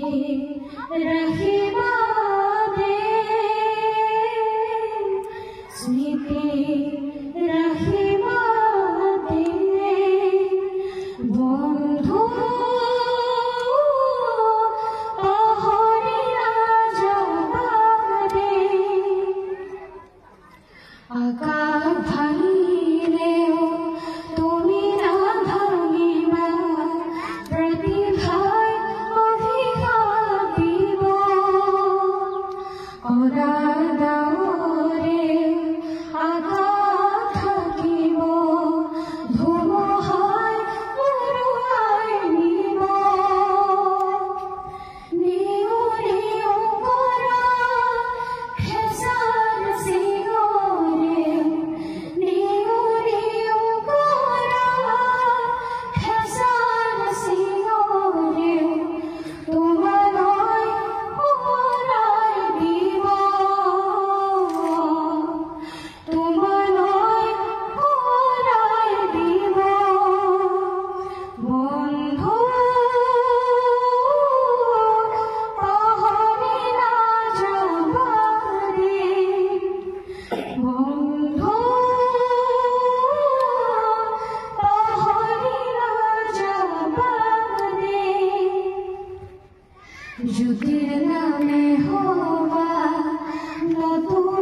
रहिबा दे स्मृति रहिबा दे बंधु पाहरिया जाबा दे आकाश भांगिलेও তুমি না ভাঙিবা प्रतिभाय অধিকার দিব অনাদারে আঘাত থাকিব ধুমুহাই উৰুৱাই নিব নিউৰিও কৰা হেঁচাৰ চিঞৰে নিউৰিও কৰা হেঁচাৰ চিঞৰে তোমালৈ সোঁৱৰাই দিব তোমালৈ সোঁৱৰাই দিব বন্ধু পাহৰি নাযাবা দে বন্ধু পাহৰি নাযাবা দে জ্যোতিৰ নামে হবা নতুন